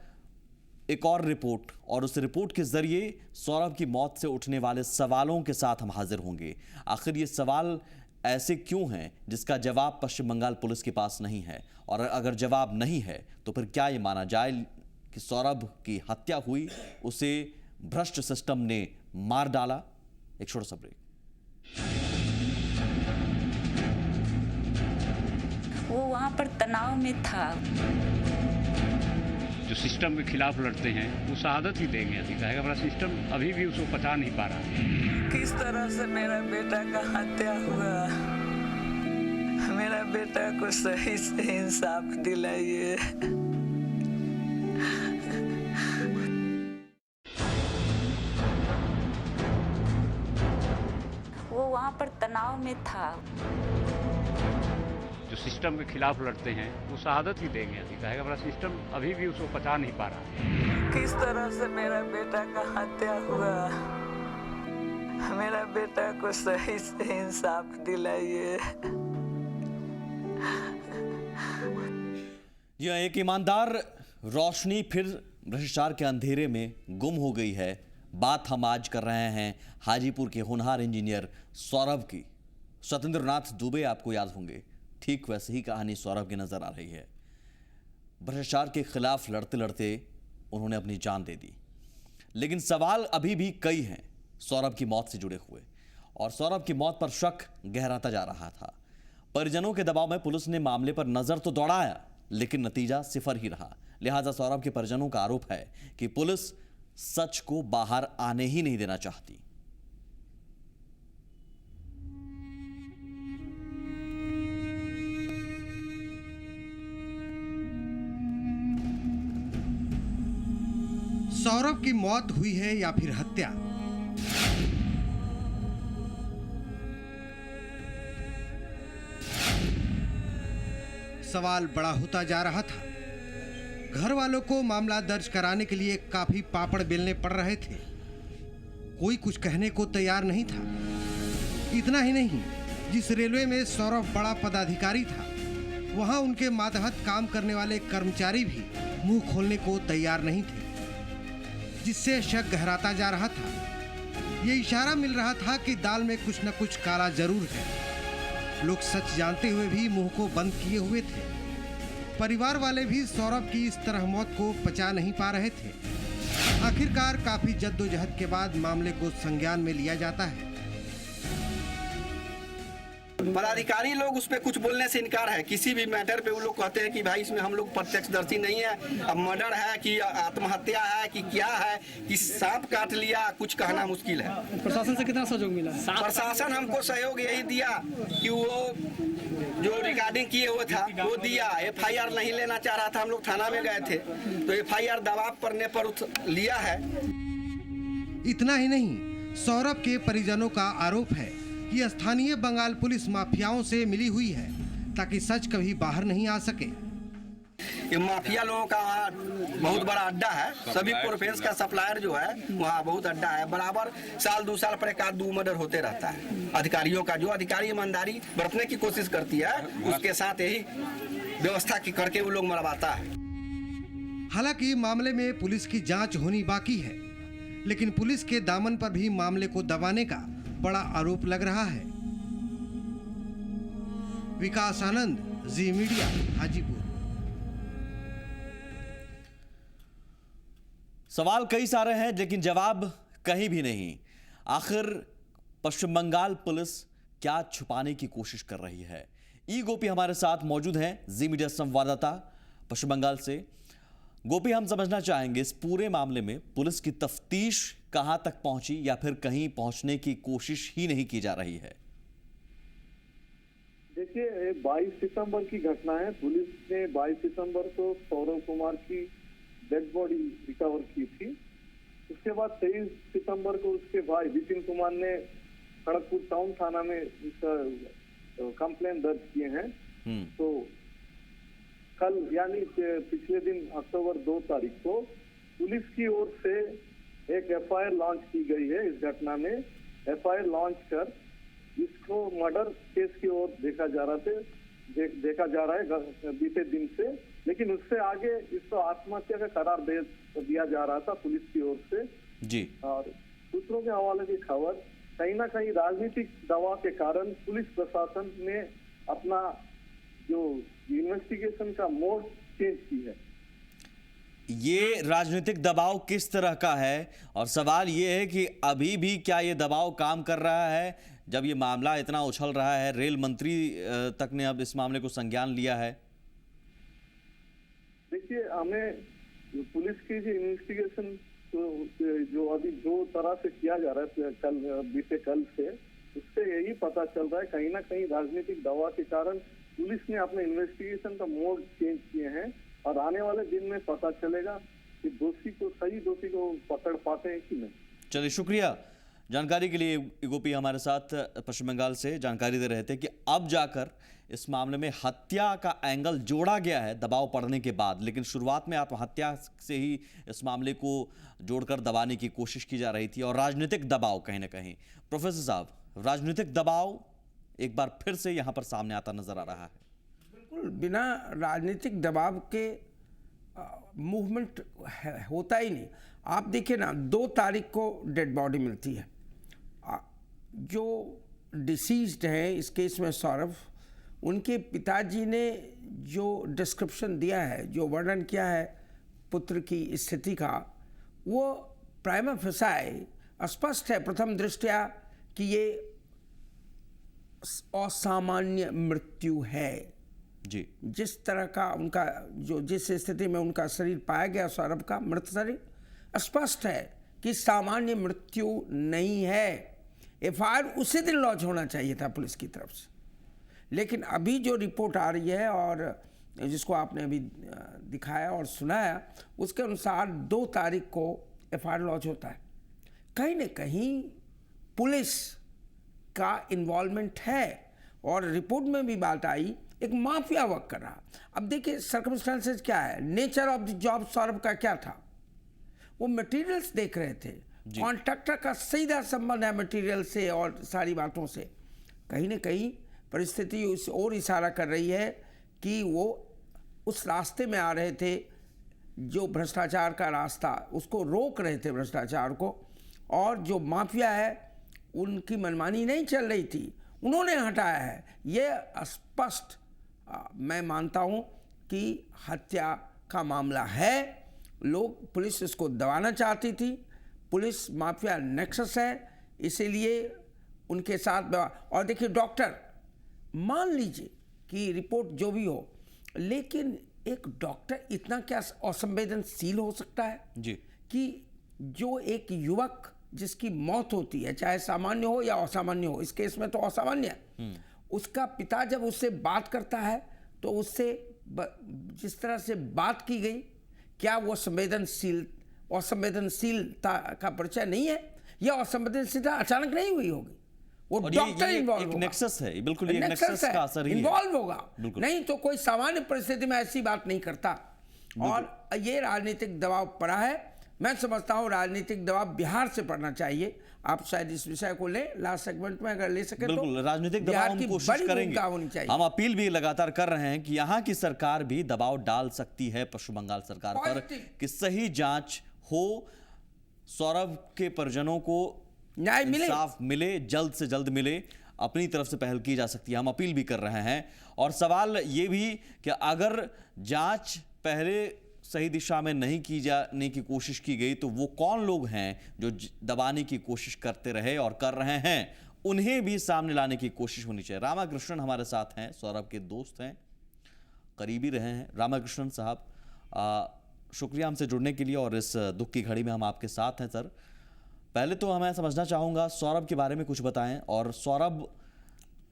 Speaker 5: एक और रिपोर्ट, और उस रिपोर्ट के जरिए सौरभ की मौत से उठने वाले सवालों के साथ हम हाजिर होंगे। आखिर ये सवाल ऐसे क्यों हैं जिसका जवाब पश्चिम बंगाल पुलिस के पास नहीं है, और अगर जवाब नहीं है तो फिर क्या ये माना जाए कि सौरभ की हत्या हुई, उसे भ्रष्ट सिस्टम ने मार डाला? एक छोटा सा ब्रेक।
Speaker 1: वो वहाँ पर तनाव में था।
Speaker 2: जो सिस्टम के खिलाफ लड़ते हैं वो शहादत ही देंगे। अभी कहेगा हमारा सिस्टम अभी भी उसको पचा नहीं पा रहा।
Speaker 3: किस तरह से मेरा बेटा का हत्या हुआ, मेरा बेटा को सही से इंसाफ दिलाइए।
Speaker 1: वो वहाँ पर तनाव में था।
Speaker 2: जो सिस्टम के खिलाफ लड़ते हैं वो शहादत ही देंगे। अभी कहेगा हमारा सिस्टम अभी भी उसको पचा नहीं पा रहा।
Speaker 3: किस तरह से मेरा बेटा का हत्या हुआ, मेरा बेटा को सही से इंसाफ दिलाइए।
Speaker 5: यह एक ईमानदार रोशनी फिर भ्रष्टाचार के अंधेरे में गुम हो गई है। बात हम आज कर रहे हैं हाजीपुर के होनहार इंजीनियर सौरभ की। सत्येंद्र नाथ दुबे आपको याद होंगे, ठीक वैसे ही कहानी सौरभ की नजर आ रही है। भ्रष्टाचार के खिलाफ लड़ते लड़ते उन्होंने अपनी जान दे दी, लेकिन सवाल अभी भी कई हैं सौरभ की मौत से जुड़े हुए, और सौरभ की मौत पर शक गहराता जा रहा था। परिजनों के दबाव में पुलिस ने मामले पर नजर तो दौड़ाया, लेकिन नतीजा सिफर ही रहा। लिहाजा सौरभ के परिजनों का आरोप है कि पुलिस सच को बाहर आने ही नहीं देना चाहती।
Speaker 8: सौरभ की मौत हुई है या फिर हत्या? सवाल बड़ा होता जा रहा था। घर वालों को मामला दर्ज कराने के लिए काफी पापड़ बेलने पड़ रहे थे। कोई कुछ कहने को तैयार नहीं था। इतना ही नहीं, जिस रेलवे में सौरभ बड़ा पदाधिकारी था, वहां उनके मातहत काम करने वाले कर्मचारी भी मुंह खोलने को तैयार नहीं थे, जिससे शक गहराता जा रहा था। ये इशारा मिल रहा था कि दाल में कुछ न कुछ काला जरूर है। लोग सच जानते हुए भी मुंह को बंद किए हुए थे। परिवार वाले भी सौरभ की इस तरह मौत को पचा नहीं पा रहे थे। आखिरकार काफी जद्दोजहद के बाद मामले को संज्ञान में लिया जाता है।
Speaker 11: पदाधिकारी लोग उस पर कुछ बोलने से इनकार है। किसी भी मैटर पे वो लोग कहते हैं कि भाई इसमें हम लोग प्रत्यक्षदर्शी नहीं है, अब मर्डर है कि आत्महत्या है कि क्या है, कि सांप काट लिया, कुछ कहना मुश्किल है।
Speaker 12: प्रशासन से कितना सहयोग मिला?
Speaker 11: प्रशासन हमको सहयोग यही दिया कि वो जो रिकॉर्डिंग किए हुए था वो दिया। FIR नहीं लेना चाह रहा था, हम लोग थाना में गए थे तो FIR दबाव पड़ने पर लिया है।
Speaker 8: इतना ही नहीं, सौरभ के परिजनों का आरोप है कि स्थानीय बंगाल पुलिस माफियाओं से मिली हुई है ताकि सच कभी बाहर नहीं आ सके।
Speaker 11: ये माफिया लोगों का वहाँ बहुत बड़ा अड्डा है। सभी प्रोफेंस का सप्लायर जो है वहाँ बहुत अड्डा है। बराबर साल 2 साल पर 1-2 मर्डर होते रहता है। अधिकारियों का जो अधिकारी ईमानदारी बरतने की कोशिश करती है, उसके साथ यही व्यवस्था की करके वो लोग मरवाता है।
Speaker 8: हालांकि मामले में पुलिस की जांच होनी बाकी है, लेकिन पुलिस के दामन पर भी मामले को दबाने का बड़ा आरोप लग रहा है। विकास आनंद, जी मीडिया, हाजीपुर।
Speaker 5: सवाल कई सारे हैं लेकिन जवाब कहीं भी नहीं। आखिर पश्चिम बंगाल पुलिस क्या छुपाने की कोशिश कर रही है? ई गोपी हमारे साथ मौजूद हैं, जी मीडिया संवाददाता पश्चिम बंगाल से। गोपी, हम समझना चाहेंगे इस पूरे मामले में पुलिस की तफ्तीश कहां तक पहुंची या फिर कहीं पहुंचने की कोशिश ही नहीं की जा रही है?
Speaker 13: देखिए, 22 सितंबर की घटना है। पुलिस ने 22 सितंबर को सौरभ कुमार की डेड बॉडी रिकवर की थी। उसके बाद 23 सितंबर को उसके भाई विपिन कुमार ने खड़गपुर टाउन थाना में इसका कंप्लेन दर्ज किए हैं। तो कल यानी पिछले दिन अक्टूबर 2 तारीख को पुलिस की ओर से एक FIR लॉन्च की गई है। इस घटना में FIR लॉन्च कर इसको मर्डर केस की ओर देखा जा रहा है बीते दिन से। लेकिन उससे आगे इसको आत्महत्या का करार दे दिया जा रहा था पुलिस की ओर से
Speaker 5: जी।
Speaker 13: और सूत्रों के हवाले की खबर, कहीं ना कहीं राजनीतिक दबाव के कारण पुलिस प्रशासन ने अपना जो इन्वेस्टिगेशन का मोड चेंज की है।
Speaker 5: ये राजनीतिक दबाव किस तरह का है? और सवाल ये है कि अभी भी क्या ये दबाव काम कर रहा है? जब ये मामला इतना उछल रहा है, रेल मंत्री तक ने अब इस मामले को संज्ञान लिया है।
Speaker 13: देखिए, हमें पुलिस की जो इन्वेस्टिगेशन जो अभी जो तरह से किया जा रहा है बीते कल से, उससे यही पता चल रहा है कहीं ना कहीं राजनीतिक दबाव के कारण पुलिस ने अपने इन्वेस्टिगेशन का मोड चेंज किए हैं। और आने वाले दिन में पता चलेगा कि सही दोषी को पकड़ पाते हैं कि नहीं।
Speaker 5: चलिए, शुक्रिया जानकारी के लिए। गोपी हमारे साथ पश्चिम बंगाल से जानकारी दे रहे थे कि अब जाकर इस मामले में हत्या का एंगल जोड़ा गया है दबाव पड़ने के बाद, लेकिन शुरुआत में आत्महत्या से ही इस मामले को जोड़कर दबाने की कोशिश की जा रही थी और राजनीतिक दबाव कहीं ना कहीं। प्रोफेसर साहब, राजनीतिक दबाव एक बार फिर से यहाँ पर सामने आता नजर आ रहा है।
Speaker 7: बिल्कुल, बिना राजनीतिक दबाव के मूवमेंट होता ही नहीं। आप देखिए ना, 2 तारीख को डेड बॉडी मिलती है। जो डिसीज्ड है इस केस में सौरभ, उनके पिताजी ने जो डिस्क्रिप्शन दिया है, जो वर्णन किया है पुत्र की स्थिति का, वो प्राइमा फेसाई स्पष्ट है प्रथम दृष्टया कि ये असामान्य मृत्यु है
Speaker 5: जी।
Speaker 7: जिस तरह का उनका जिस स्थिति में उनका शरीर पाया गया, सौरभ का मृत शरीर, स्पष्ट है कि सामान्य मृत्यु नहीं है। एफआईआर उसी दिन लॉन्च होना चाहिए था पुलिस की तरफ से, लेकिन अभी जो रिपोर्ट आ रही है और जिसको आपने अभी दिखाया और सुनाया, उसके अनुसार 2 तारीख को एफआईआर लॉन्च होता है। कहीं न कहीं पुलिस का इन्वॉल्वमेंट है और रिपोर्ट में भी बात आई एक माफिया वर्क कर रहा। अब देखिए सर्कमस्टेंसेस क्या है, nature of the job Saurabh का क्या था, वो मटेरियल्स देख रहे थे, कॉन्ट्रैक्टर का सीधा संबंध है मटेरियल से और सारी बातों से। कहीं न कहीं परिस्थिति उस ओर इशारा कर रही है कि वो उस रास्ते में आ रहे थे जो भ्रष्टाचार का रास्ता, उसको रोक रहे थे भ्रष्टाचार को, और जो माफिया है उनकी मनमानी नहीं चल रही थी, उन्होंने हटाया है। ये स्पष्ट मैं मानता हूँ कि हत्या का मामला है। लोग पुलिस इसको दबाना चाहती थी, पुलिस माफिया नेक्सस है, इसीलिए उनके साथ। और देखिए डॉक्टर, मान लीजिए कि रिपोर्ट जो भी हो, लेकिन एक डॉक्टर इतना क्या असंवेदनशील हो सकता है
Speaker 5: जी
Speaker 7: कि जो एक युवक जिसकी मौत होती है, चाहे सामान्य हो या असामान्य हो, इस केस में तो असामान्य है, उसका पिता जब उससे बात करता है तो उससे जिस तरह से बात की गई, क्या वो असंवेदनशीलता का परिचय नहीं है? यह असंवेदनशीलता अचानक नहीं हुई होगी, वो डॉक्टर इन्वॉल्व होगा।
Speaker 5: नेक्सस है, बिल्कुल ये नेक्सस का असर ही है,
Speaker 7: इन्वॉल्व होगा, नहीं तो कोई सामान्य परिस्थिति में ऐसी बात नहीं करता। और ये राजनीतिक दबाव पड़ा है। मैं समझता हूँ राजनीतिक दबाव बिहार से पड़ना चाहिए। आप शायद इस विषय को ले लास्ट सेगमेंट में अगर ले सके तो।
Speaker 5: बिल्कुल, राजनीतिक दबाव हम कोशिश करेंगे, हम अपील भी लगातार कर रहे हैं कि यहाँ की सरकार भी दबाव डाल सकती है पश्चिम बंगाल सरकार पर कि सही जांच हो, सौरभ के परिजनों को
Speaker 7: न्याय मिले,
Speaker 5: इंसाफ मिले, जल्द से जल्द मिले। अपनी तरफ से पहल की जा सकती है, हम अपील भी कर रहे हैं। और सवाल ये भी कि अगर जांच पहले सही दिशा में नहीं की जाने की कोशिश की गई तो वो कौन लोग हैं जो दबाने की कोशिश करते रहे और कर रहे हैं, उन्हें भी सामने लाने की कोशिश होनी चाहिए। रामाकृष्णन हमारे साथ हैं, सौरभ के दोस्त हैं, करीबी रहे हैं। रामाकृष्णन साहब, शुक्रिया हमसे जुड़ने के लिए और इस दुख की घड़ी में हम आपके साथ हैं। सर, पहले तो मैं समझना चाहूँगा सौरभ के बारे में कुछ बताएं, और सौरभ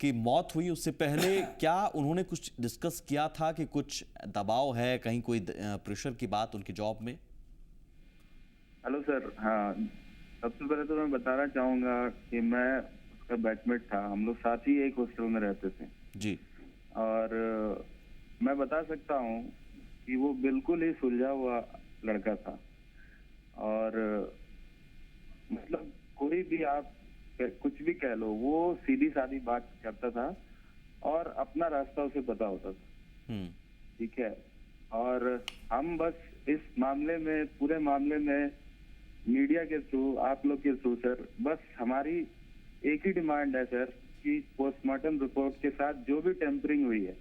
Speaker 5: की मौत हुई उससे पहले क्या उन्होंने कुछ डिस्कस किया था कि कुछ दबाव है, कहीं कोई प्रेशर की बात उनकी जॉब में?
Speaker 12: हेलो सर, हाँ, सबसे पहले तो मैं बताना चाहूँगा कि मैं उसका बैचमेट था, हम लोग साथ ही एक हॉस्टल में रहते थे
Speaker 5: जी।
Speaker 12: और मैं बता सकता हूँ कि वो बिल्कुल ही सुलझा हुआ लड़का था, और मतलब कोई भी आप कुछ भी कह लो, वो सीधी सादी बात करता था और अपना रास्ता उसे पता होता था। ठीक है, और हम बस इस मामले में, पूरे मामले में मीडिया के थ्रू, आप लोग के थ्रू सर, बस हमारी एक ही डिमांड है सर कि पोस्टमार्टम रिपोर्ट के साथ जो भी टेम्परिंग हुई है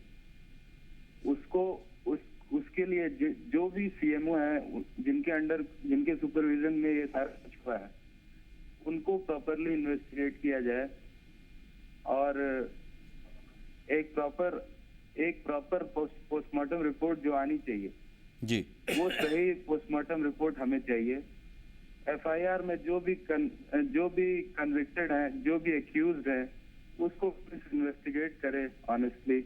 Speaker 12: उसको उसके लिए जो भी सीएमओ है जिनके अंडर, जिनके सुपरविजन में ये सारा कुछ हुआ है, उनको प्रॉपरली इन्वेस्टिगेट किया जाए और एक प्रॉपर पोस्टमार्टम रिपोर्ट जो आनी चाहिए
Speaker 5: जी,
Speaker 12: वो सही पोस्टमार्टम रिपोर्ट हमें चाहिए। एफआईआर में जो भी कन्विक्टेड है, जो भी एक्यूज्ड है, उसको इन्वेस्टिगेट करे ऑनेस्टली,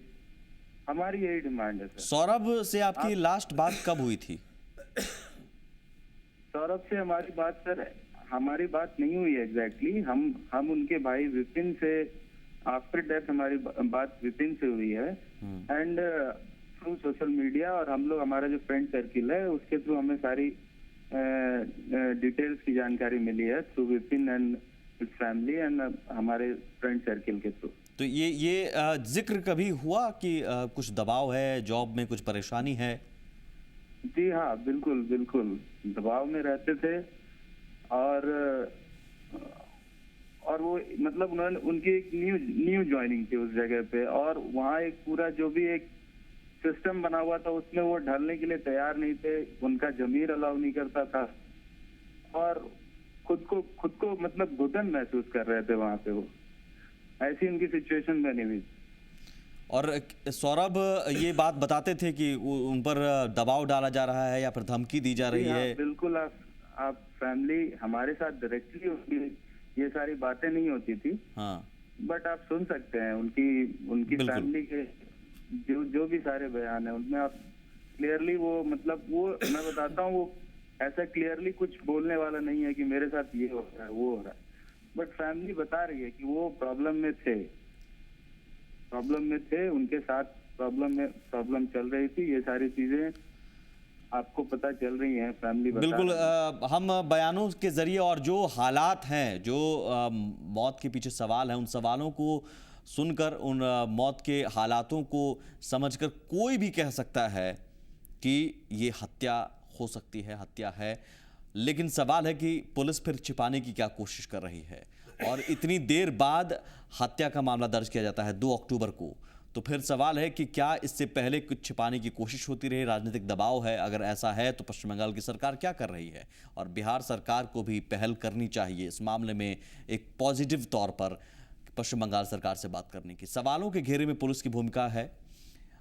Speaker 12: हमारी यही डिमांड है सर।
Speaker 5: सौरभ से आपकी लास्ट बात कब हुई थी?
Speaker 12: सौरभ से हमारी बात सर, हमारी बात नहीं हुई एग्जैक्टली। हम उनके भाई विपिन से आफ्टर डेथ हमारी बात विपिन से हुई है, एंड थ्रू सोशल मीडिया, और हम लोग, हमारा जो फ्रेंड सर्किल है उसके थ्रू हमें सारी डिटेल्स की जानकारी मिली है through Vipin and family and हमारे फ्रेंड सर्किल के थ्रू।
Speaker 5: तो ये जिक्र कभी हुआ कि कुछ दबाव है, जॉब में कुछ परेशानी है?
Speaker 12: जी हाँ, बिल्कुल बिल्कुल दबाव में रहते थे, और वो मतलब उन्होंने, उनकी एक न्यू ज्वाइनिंग थी उस जगह पे, और वहाँ एक पूरा जो भी एक सिस्टम बना हुआ था उसमें वो ढलने के लिए तैयार नहीं थे, उनका जमीर अलाउ नहीं करता था, और खुद को मतलब घुटन महसूस कर रहे थे वहाँ पे, वो ऐसी उनकी सिचुएशन बनी हुई।
Speaker 5: और सौरभ ये बात बताते थे कि उन पर दबाव डाला जा रहा है या फिर धमकी दी जा रही है?
Speaker 12: बिल्कुल, आप फैमिली हमारे साथ डायरेक्टली उनकी ये सारी बातें नहीं होती थी।
Speaker 5: हाँ।
Speaker 12: बट आप सुन सकते हैं उनकी फैमिली के जो भी सारे बयान है उनमें आप क्लियरली वो मतलब वो मैं बताता हूँ, वो ऐसा क्लियरली कुछ बोलने वाला नहीं है कि मेरे साथ ये हो रहा है वो हो रहा है, बट फैमिली बता रही है कि वो प्रॉब्लम में थे, उनके साथ प्रॉब्लम चल रही थी। ये सारी चीजें आपको पता चल रही हैं, फैमिली बता
Speaker 5: बिल्कुल। हम बयानों के जरिए और जो हालात हैं, जो मौत के पीछे सवाल हैं, उन सवालों को सुनकर, उन मौत के हालातों को समझकर कोई भी कह सकता है कि ये हत्या हो सकती है, हत्या है। लेकिन सवाल है कि पुलिस फिर छिपाने की क्या कोशिश कर रही है, और इतनी देर बाद हत्या का मामला दर्ज किया जाता है 2 अक्टूबर को। तो फिर सवाल है कि क्या इससे पहले कुछ छिपाने की कोशिश होती रही, राजनीतिक दबाव है? अगर ऐसा है तो पश्चिम बंगाल की सरकार क्या कर रही है? और बिहार सरकार को भी पहल करनी चाहिए इस मामले में, एक पॉजिटिव तौर पर पश्चिम बंगाल सरकार से बात करने की। सवालों के घेरे में पुलिस की भूमिका है।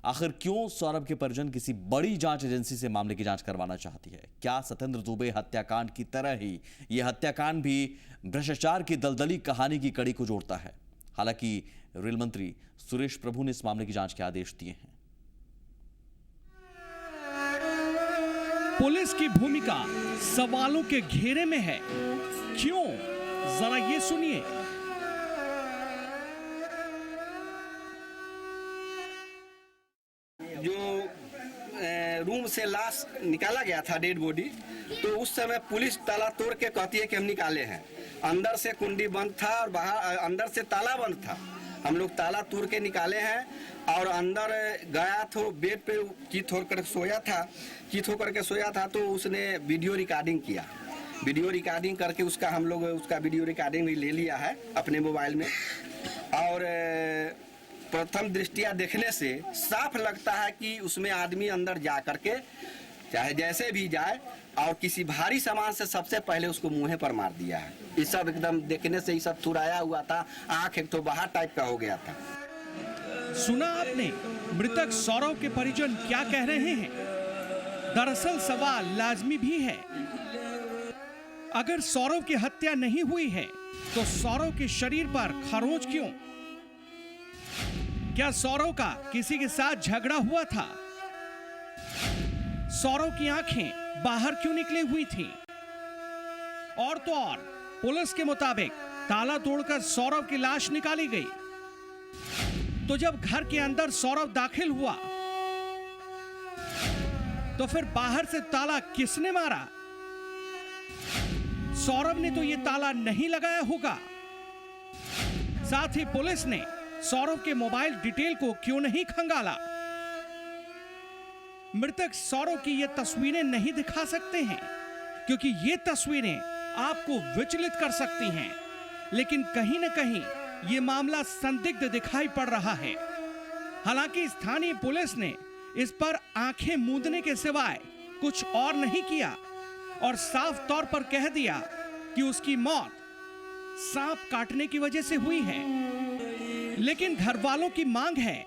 Speaker 5: आखिर क्यों सौरभ के परिजन किसी बड़ी जांच एजेंसी से मामले की जांच करवाना चाहती है? क्या सत्येंद्र दुबे हत्याकांड की तरह ही यह हत्याकांड भी भ्रष्टाचार की दलदली कहानी की कड़ी को जोड़ता है? हालांकि रेल मंत्री सुरेश प्रभु ने इस मामले की जांच के आदेश दिए हैं।
Speaker 14: पुलिस की भूमिका सवालों के घेरे में है, क्यों? जरा ये सुनिए।
Speaker 11: जो रूम से लाश निकाला गया था, डेड बॉडी, तो उस समय पुलिस ताला तोड़ के कहती है कि हम निकाले हैं। अंदर से कुंडी बंद था और बाहर अंदर से ताला बंद था। हम लोग ताला तोड़ के निकाले हैं और अंदर गया तो बेड पे चित होकर सोया था तो उसने वीडियो रिकॉर्डिंग किया। वीडियो रिकॉर्डिंग करके हम लोग उसका वीडियो रिकॉर्डिंग भी ले लिया है अपने मोबाइल में। और प्रथम दृष्टिया देखने से साफ लगता है कि उसमें आदमी अंदर जा करके चाहे जैसे भी जाए और किसी भारी सामान से सबसे पहले उसको मुंह पर मार दिया है। ये सब एकदम देखने से ही सब थुराया हुआ था, आंख एक तो बाहर टाइप का हो गया था।
Speaker 14: सुना आपने मृतक सौरव के परिजन क्या कह रहे हैं? दरअसल सवाल लाजमी भी है। अगर सौरव की हत्या नहीं हुई है तो सौरव के शरीर पर खरोंच क्यों? क्या सौरव का किसी के साथ झगड़ा हुआ था? सौरव की आंखें बाहर क्यों निकली हुई थी? और तो और पुलिस के मुताबिक ताला तोड़कर सौरव की लाश निकाली गई। तो जब घर के अंदर सौरव दाखिल हुआ तो फिर बाहर से ताला किसने मारा? सौरभ ने तो यह ताला नहीं लगाया होगा। साथ ही पुलिस ने सौरभ के मोबाइल डिटेल को क्यों नहीं खंगाला? मृतक सौरव की ये तस्वीरें नहीं दिखा सकते हैं क्योंकि ये तस्वीरें आपको विचलित कर सकती हैं, लेकिन कहीं न कहीं ये मामला संदिग्ध दिखाई पड़ रहा है। हालांकि स्थानीय पुलिस ने इस पर आंखें मूंदने के सिवाय कुछ और नहीं किया और साफ तौर पर कह दिया कि उसकी मौत सांप काटने की वजह से हुई है। लेकिन घर वालों की मांग है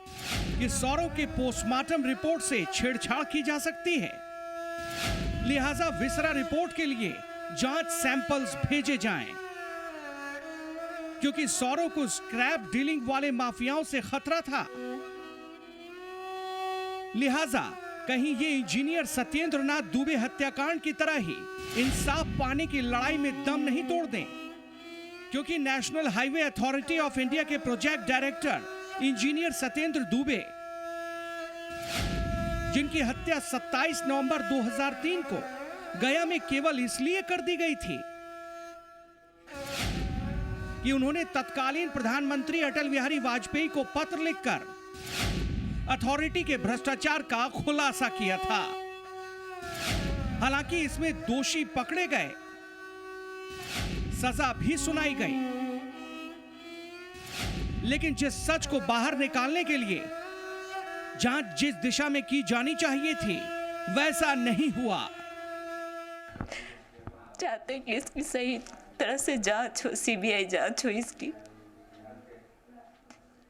Speaker 14: कि सौरव के पोस्टमार्टम रिपोर्ट से छेड़छाड़ की जा सकती है, लिहाजा विसरा रिपोर्ट के लिए जांच सैंपल्स भेजे जाएं, क्योंकि सौरव को स्क्रैप डीलिंग वाले माफियाओं से खतरा था। लिहाजा कहीं ये इंजीनियर सत्येंद्र नाथ दुबे हत्याकांड की तरह ही इंसाफ पाने की लड़ाई में दम नहीं तोड़ दें, क्योंकि national highway authority of India के project director engineer Satyendra Dubey, जिनकी हत्या 27 नवंबर 2003 को गया में केवल इसलिए कर दी गई थी कि उन्होंने तत्कालीन प्रधानमंत्री अटल बिहारी वाजपेयी को पत्र लिखकर अथॉरिटी के भ्रष्टाचार का खुलासा किया था। हालांकि इसमें दोषी पकड़े गए, सजा भी सुनाई गई, लेकिन जिस सच को बाहर निकालने के लिए जांच जिस दिशा में की जानी चाहिए थी वैसा नहीं हुआ।
Speaker 1: चाहते हैं कि इसकी सही तरह से जांच हो, सीबीआई जांच हो, इसकी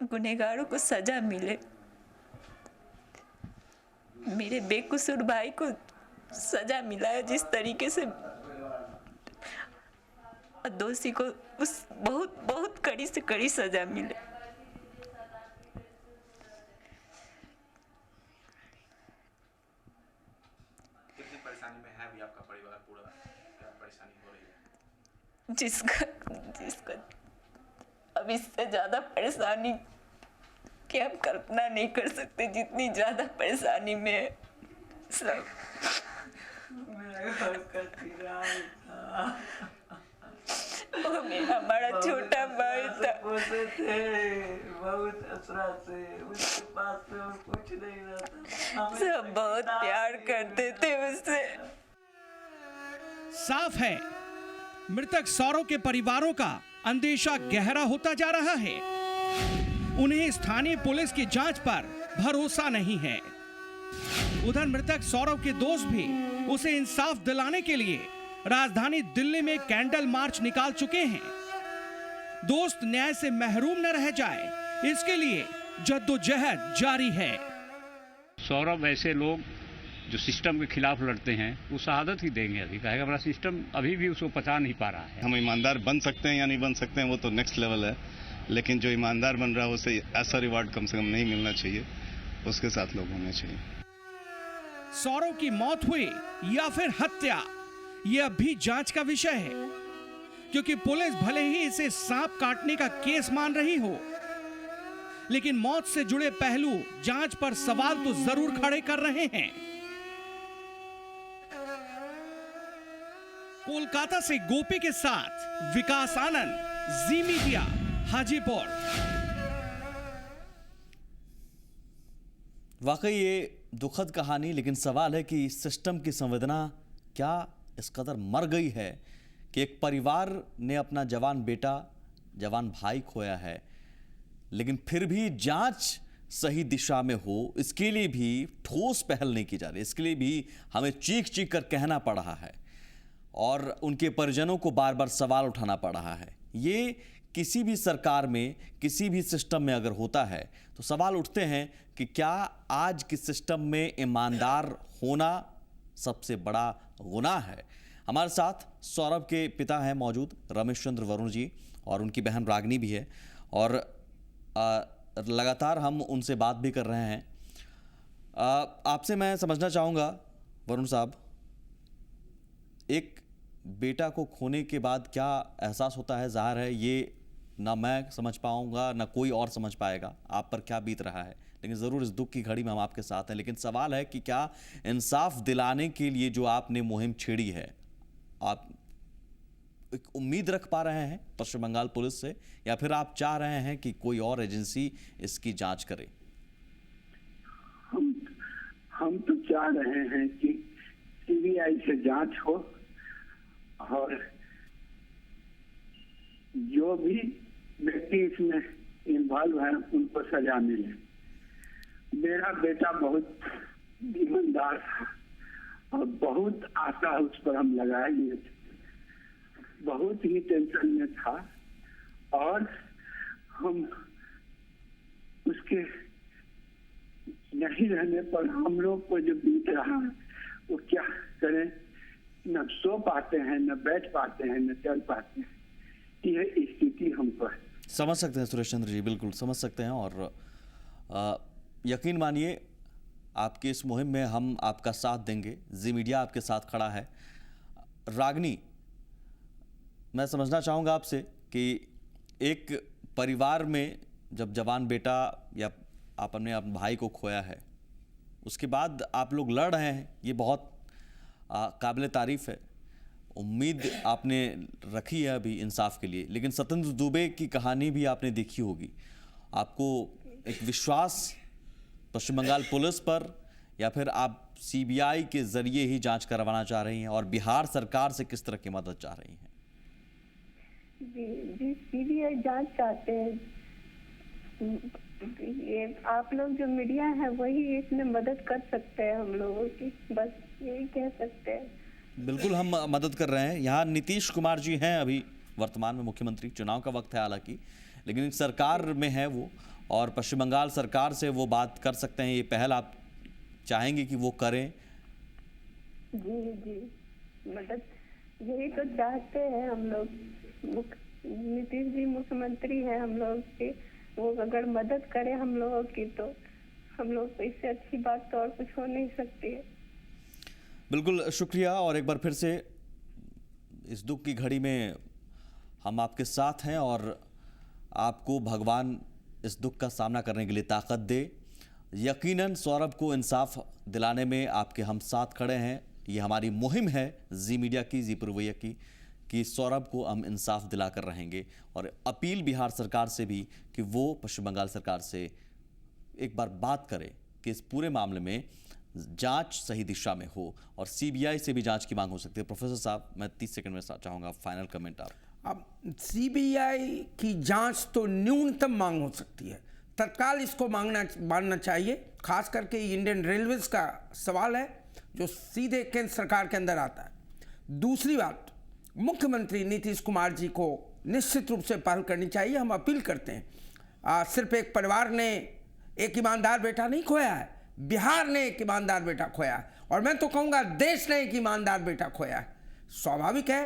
Speaker 1: गुनहगारों को सजा मिले, मेरे बेकसूर भाई को सजा मिला है। जिस तरीके से और दोषी को उस बहुत बहुत कड़ी से कड़ी सजा मिले।
Speaker 15: कितनी परेशानी में है अभी आपका परिवार? पूरा क्या परेशानी हो रही है?
Speaker 1: जिसका अब इससे ज्यादा परेशानी कि हम कल्पना नहीं कर सकते, जितनी ज्यादा परेशानी में है सब। वो मेरा हमारा छोटा भाई था,
Speaker 3: बहुत असरा से उसके पास से और कुछ नहीं रहता,
Speaker 1: सब बहुत प्यार करते थे उससे।
Speaker 14: साफ है मृतक सौरव के परिवारों का अंदेशा गहरा होता जा रहा है। उन्हें स्थानीय पुलिस की जांच पर भरोसा नहीं है। उधर मृतक सौरव के दोस्त भी उसे इंसाफ दिलाने के लिए राजधानी दिल्ली में कैंडल मार्च निकाल चुके हैं। दोस्त न्याय से महरूम न रह जाए, इसके लिए जद्दोजहद जारी है।
Speaker 2: सौरभ ऐसे लोग जो सिस्टम के खिलाफ लड़ते हैं वो शहादत ही देंगे अभी, कहेगा हमारा सिस्टम अभी भी उसको पचा नहीं पा रहा है।
Speaker 16: हम ईमानदार बन सकते हैं या नहीं बन सकते हैं वो तो नेक्स्ट लेवल है, लेकिन जो ईमानदार बन रहा है उसे ऐसा रिवार्ड कम से कम नहीं मिलना चाहिए, उसके साथ लोग होने चाहिए।
Speaker 14: सौरव की मौत हुई या फिर हत्या, यह अब भी जांच का विषय है, क्योंकि पुलिस भले ही इसे सांप काटने का केस मान रही हो, लेकिन मौत से जुड़े पहलू जांच पर सवाल तो जरूर खड़े कर रहे हैं। कोलकाता से गोपी के साथ विकास आनंद, जी मीडिया, हाजीपुर।
Speaker 5: वाकई ये दुखद कहानी, लेकिन सवाल है कि सिस्टम की संवेदना क्या इस कदर मर गई है कि एक परिवार ने अपना जवान बेटा, जवान भाई खोया है, लेकिन फिर भी जांच सही दिशा में हो, इसके लिए भी ठोस पहल नहीं की जा रही। इसके लिए भी हमें चीख चीख कर कहना पड़ रहा है और उनके परिजनों को बार बार सवाल उठाना पड़ रहा है। ये किसी भी सरकार में, किसी भी सिस्टम में अगर होता है तो सवाल उठते हैं कि क्या आज के सिस्टम में ईमानदार होना सबसे बड़ा गुनाह है। हमारे साथ सौरभ के पिता हैं मौजूद, रमेश चंद्र वरुण जी, और उनकी बहन रागिनी भी है, और लगातार हम उनसे बात भी कर रहे हैं। आपसे मैं समझना चाहूँगा वरुण साहब, एक बेटा को खोने के बाद क्या एहसास होता है? ज़ाहिर है ये ना मैं समझ पाऊंगा ना कोई और समझ पाएगा आप पर क्या बीत रहा है, लेकिन ज़रूर इस दुख की घड़ी में हम आपके साथ हैं। लेकिन सवाल है कि क्या इंसाफ दिलाने के लिए जो आपने मुहिम छेड़ी है, आप एक उम्मीद रख पा रहे हैं पश्चिम बंगाल पुलिस से, या फिर आप चाह रहे हैं कि कोई और एजेंसी इसकी जांच करे?
Speaker 9: हम तो चाह रहे हैं कि सीबीआई से जांच हो और जो भी व्यक्ति इसमें इन्वॉल्व है उनको सजा मिले। मेरा बेटा बहुत ईमानदार था और बहुत आशा उस पर हम लगाए हुए थे, बहुत ही टेंशन में था, और हम उसके नहीं रहने पर हम लोग को जो बीत रहा है वो क्या करें, न सो पाते हैं, न बैठ पाते हैं, न चल पाते हैं। यह स्थिति हमको है।
Speaker 5: समझ सकते हैं सुरेश चंद्र जी, बिल्कुल समझ सकते हैं, और यकीन मानिए आपकी इस मुहिम में हम आपका साथ देंगे। जी मीडिया आपके साथ खड़ा है। रागिनी, मैं समझना चाहूँगा आपसे कि एक परिवार में जब जवान बेटा या आपने अपने भाई को खोया है, उसके बाद आप लोग लड़ रहे हैं, ये बहुत काबिल तारीफ़ है। उम्मीद आपने रखी है अभी इंसाफ के लिए, लेकिन सत्येंद्र दुबे की कहानी भी आपने देखी होगी। आपको एक विश्वास पश्चिम बंगाल पुलिस पर, या फिर आप सीबीआई के जरिए ही जांच करवाना चाह रही हैं, और बिहार सरकार से किस तरह की मदद चाह रही हैं?
Speaker 10: जी सीबीआई जांच चाहते हैं। ये आप लोग जो मीडिया है वही इसमें मदद कर सकते हैं हम लोगों की, बस यही कह सकते हैं।
Speaker 5: बिल्कुल हम मदद कर रहे हैं। यहाँ नीतीश कुमार जी हैं अभी वर्तमान में मुख्यमंत्री, चुनाव का वक्त है हालांकि, लेकिन सरकार में है वो, और पश्चिम बंगाल सरकार से वो बात कर सकते हैं। ये पहल आप चाहेंगे कि वो करें?
Speaker 10: जी मदद यही तो चाहते हैं हम लोग। नीतीश जी मुख्यमंत्री है हम लोग के, वो अगर मदद करे हम लोगों की तो हम लोग को इससे अच्छी बात तो और कुछ हो नहीं सकती है।
Speaker 5: बिल्कुल शुक्रिया, और एक बार फिर से इस दुख की घड़ी में हम आपके साथ हैं और आपको भगवान इस दुख का सामना करने के लिए ताकत दे। यकीनन सौरभ को इंसाफ दिलाने में आपके हम साथ खड़े हैं। ये हमारी मुहिम है जी मीडिया की, जी पूर्वैया की, कि सौरभ को हम इंसाफ दिलाकर रहेंगे। और अपील बिहार सरकार से भी कि वो पश्चिम बंगाल सरकार से एक बार बात करे कि इस पूरे मामले में जांच सही दिशा में हो और सीबीआई से भी जांच की मांग हो सकती है। प्रोफेसर साहब, मैं 30 सेकंड में चाहूँगा फाइनल कमेंट आप।
Speaker 7: अब सीबीआई की जांच तो न्यूनतम मांग हो सकती है, तत्काल इसको मानना चाहिए। खास करके इंडियन रेलवेज का सवाल है जो सीधे केंद्र सरकार के अंदर आता है। दूसरी बात, मुख्यमंत्री नीतीश कुमार जी को निश्चित रूप से पहल करनी चाहिए। हम अपील करते हैं, सिर्फ एक परिवार ने एक ईमानदार बेटा नहीं खोया है, बिहार ने एक ईमानदार बेटा खोया है, और मैं तो कहूँगा देश ने एक ईमानदार बेटा खोया है। स्वाभाविक है,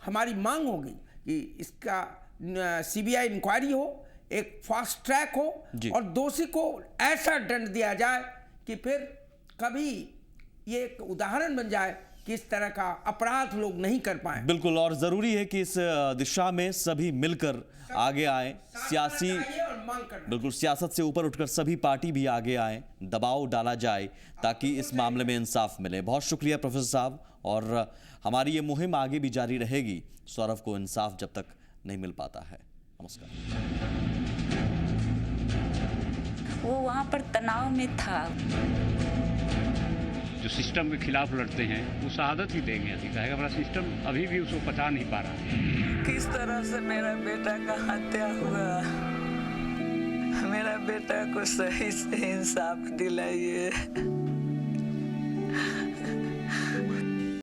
Speaker 7: हमारी मांग होगी कि इसका सीबीआई इंक्वायरी हो, एक फास्ट ट्रैक हो और दोषी को ऐसा दंड दिया जाए कि फिर कभी ये एक उदाहरण बन जाए कि इस तरह का अपराध लोग नहीं कर पाए।
Speaker 5: बिल्कुल, और जरूरी है कि इस दिशा में सभी मिलकर आगे आए। सियासी बिल्कुल सियासत से ऊपर उठकर सभी पार्टी भी आगे आए, दबाव डाला जाए ताकि इस मामले में इंसाफ मिले। बहुत शुक्रिया प्रोफेसर साहब, और हमारी ये मुहिम आगे भी जारी रहेगी सौरभ को इंसाफ जब तक नहीं मिल पाता है। नमस्कार।
Speaker 1: वो वहाँ पर तनाव में था।
Speaker 2: जो सिस्टम के खिलाफ लड़ते हैं वो शहादत ही देंगे। अभी कहेगा हमारा सिस्टम अभी भी उसको पचा नहीं पा रहा।
Speaker 3: किस तरह से मेरा बेटा का हत्या हुआ, मेरा बेटा को सही से इंसाफ दिलाइए।